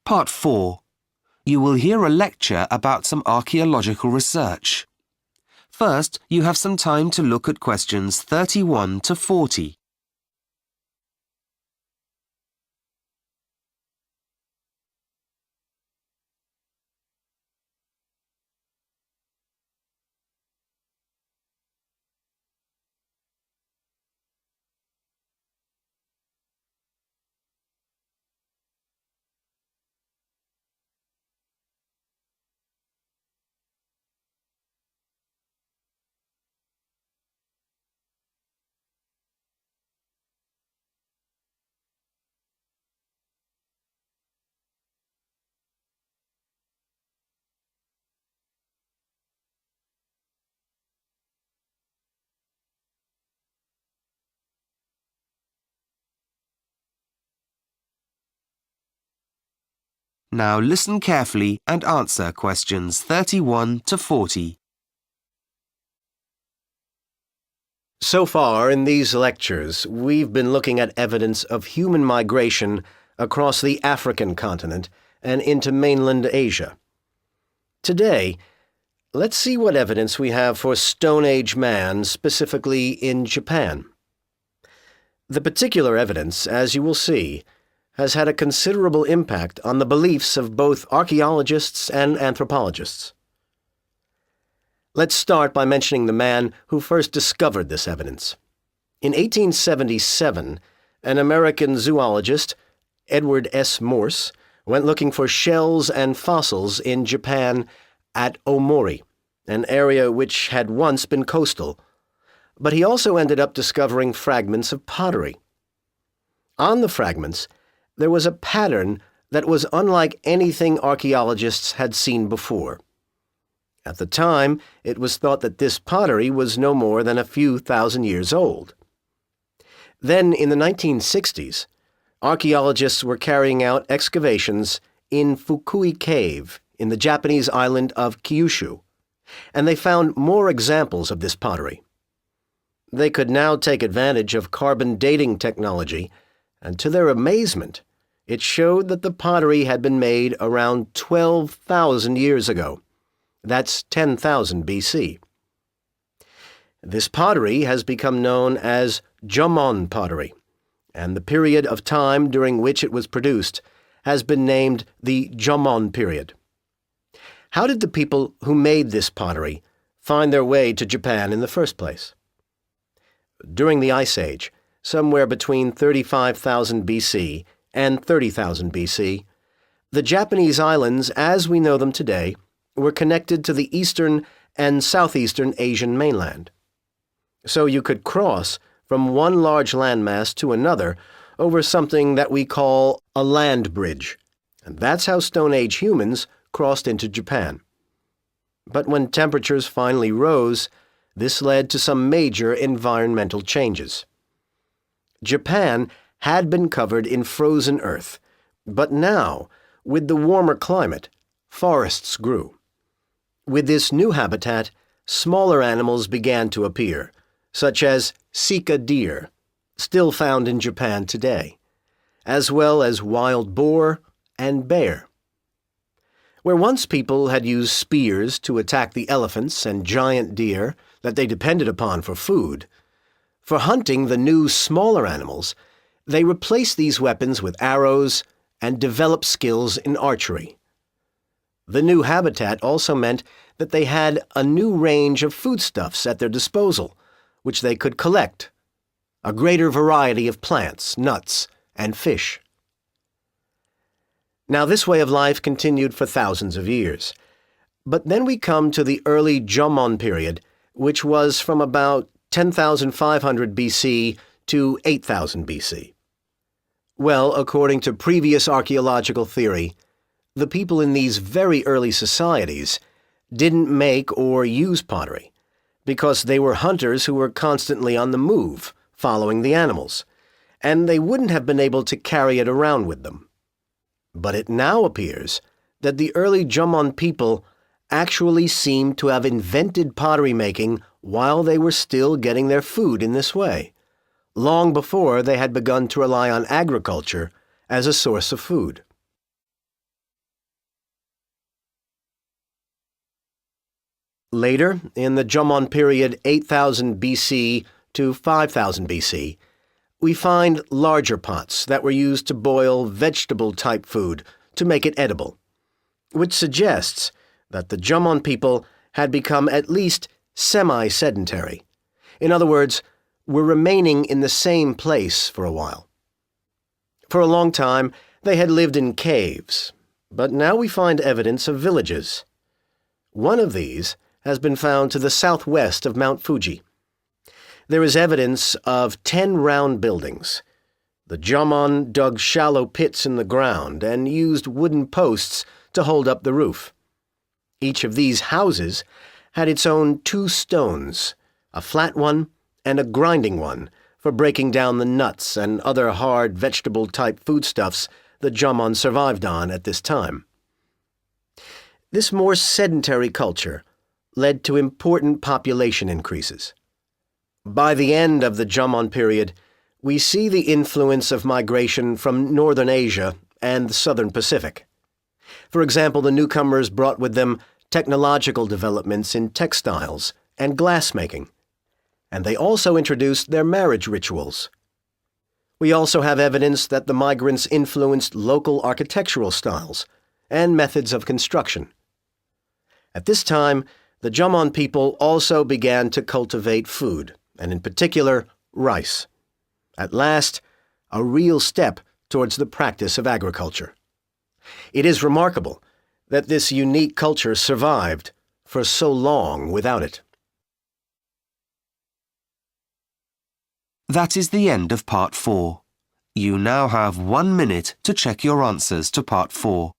Part 4. You will hear a lecture about some archaeological research. First, you have some time to look at questions 31 to 40. Now listen carefully and answer questions 31 to 40. So far in these lectures, we've been looking at evidence of human migration across the African continent and into mainland Asia. Today, let's see what evidence we have for Stone Age man, specifically in Japan. The particular evidence, as you will see, has had a considerable impact on the beliefs of both archaeologists and anthropologists. Let's start by mentioning the man who first discovered this evidence. In 1877, an American zoologist, Edward S. Morse, went looking for shells and fossils in Japan at Omori, an area which had once been coastal, but he also ended up discovering fragments of pottery. On the fragments, there was a pattern that was unlike anything archaeologists had seen before. At the time, it was thought that this pottery was no more than a few thousand years old. Then, in the 1960s, archaeologists were carrying out excavations in Fukui Cave in the Japanese island of Kyushu, and they found more examples of this pottery. They could now take advantage of carbon dating technology, and to their amazement, it showed that the pottery had been made around 12,000 years ago. That's 10,000 BC. This pottery has become known as Jomon pottery, and the period of time during which it was produced has been named the Jomon period. How did the people who made this pottery find their way to Japan in the first place? During the Ice Age, somewhere between 35,000 BC and 30,000 BC, the Japanese islands, as we know them today, were connected to the eastern and southeastern Asian mainland. So you could cross from one large landmass to another over something that we call a land bridge, and that's how Stone Age humans crossed into Japan. But when temperatures finally rose, this led to some major environmental changes. Japan had been covered in frozen earth, but now, with the warmer climate, forests grew. With this new habitat, smaller animals began to appear, such as sika deer, still found in Japan today, as well as wild boar and bear. Where once people had used spears to attack the elephants and giant deer that they depended upon for food, for hunting the new smaller animals, they replaced these weapons with arrows and developed skills in archery. The new habitat also meant that they had a new range of foodstuffs at their disposal, which they could collect, a greater variety of plants, nuts, and fish. Now, this way of life continued for thousands of years. But then we come to the early Jomon period, which was from about 10,500 BC to 8,000 BC. Well, according to previous archaeological theory, the people in these very early societies didn't make or use pottery because they were hunters who were constantly on the move, following the animals, and they wouldn't have been able to carry it around with them. But it now appears that the early Jomon people actually seem to have invented pottery making while they were still getting their food in this way, long before they had begun to rely on agriculture as a source of food. Later, in the Jomon period 8000 BC to 5000 BC, we find larger pots that were used to boil vegetable-type food to make it edible, which suggests that the Jomon people had become at least semi-sedentary. In other words, were remaining in the same place for a while. For a long time, they had lived in caves, but now we find evidence of villages. One of these has been found to the southwest of Mount Fuji. There is evidence of 10 round buildings. The Jomon dug shallow pits in the ground and used wooden posts to hold up the roof. Each of these houses had its own 2 stones, a flat one and a grinding one, for breaking down the nuts and other hard vegetable-type foodstuffs the Jomon survived on at this time. This more sedentary culture led to important population increases. By the end of the Jomon period, we see the influence of migration from northern Asia and the southern Pacific. For example, the newcomers brought with them technological developments in textiles and glassmaking, and they also introduced their marriage rituals. We also have evidence that the migrants influenced local architectural styles and methods of construction. At this time, the Jomon people also began to cultivate food, and in particular, rice. At last, a real step towards the practice of agriculture. It is remarkable that this unique culture survived for so long without it. That is the end of part 4. You now have 1 minute to check your answers to part 4.